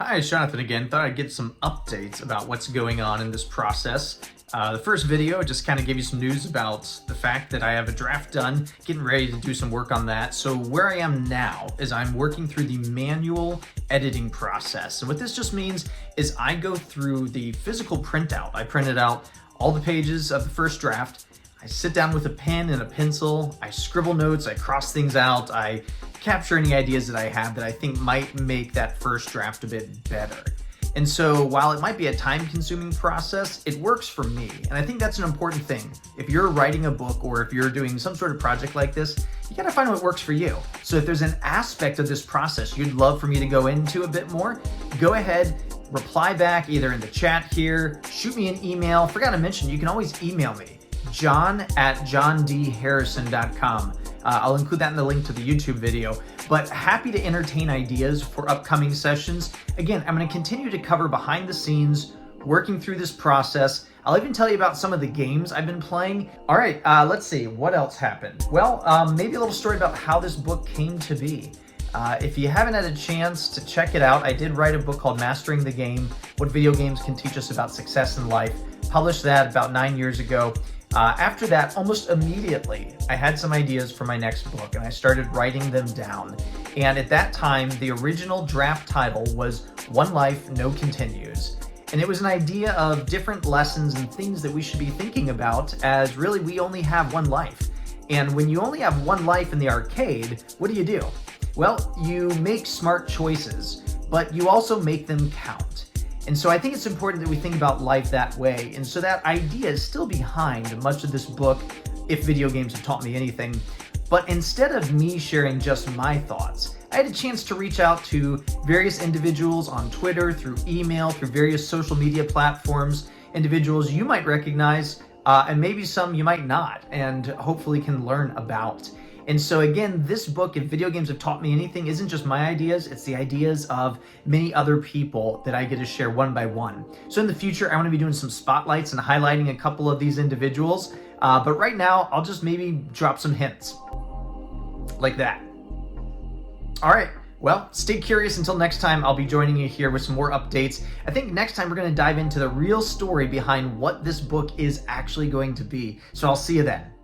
Hi, it's Jonathan again. Thought I'd get some updates about what's going on in this process. The first video just kind of gave you some news about the fact that I have a draft done, getting ready to do some work on that. So where I am now is I'm working through the manual editing process. And what this just means is I go through the physical printout. I printed out all the pages of the first draft. I sit down with a pen and a pencil, I scribble notes, I cross things out, I capture any ideas that I have that I think might make that first draft a bit better. And so while it might be a time-consuming process, it works for me. And I think that's an important thing. If you're writing a book or if you're doing some sort of project like this, you gotta find what works for you. So if there's an aspect of this process you'd love for me to go into a bit more, go ahead, reply back either in the chat here, shoot me an email. Forgot to mention, you can always email me, john@johndharrison.com. I'll include that in the link to the YouTube video, but happy to entertain ideas for upcoming sessions. Again, I'm going to continue to cover behind the scenes, working through this process. I'll even tell you about some of the games I've been playing. All right, let's see, what else happened? Well, maybe a little story about how this book came to be. If you haven't had a chance to check it out, I did write a book called Mastering the Game, What Video Games Can Teach Us About Success in Life. Published that about 9 years ago. After that, almost immediately, I had some ideas for my next book and I started writing them down. And at that time, the original draft title was One Life, No Continues. And it was an idea of different lessons and things that we should be thinking about, as really we only have one life. And when you only have one life in the arcade, what do? Well, you make smart choices, but you also make them count. And so I think it's important that we think about life that way. And so that idea is still behind much of this book, if video games have taught me anything. But instead of me sharing just my thoughts, I had a chance to reach out to various individuals on Twitter, through email, through various social media platforms, individuals you might recognize, and maybe some you might not, and hopefully can learn about. And so again, this book, If Video Games Have Taught Me Anything, isn't just my ideas, it's the ideas of many other people that I get to share one by one. So in the future, I want to be doing some spotlights and highlighting a couple of these individuals. But right now, I'll just maybe drop some hints. Like that. All right. Well, stay curious until next time. I'll be joining you here with some more updates. I think next time we're going to dive into the real story behind what this book is actually going to be. So I'll see you then.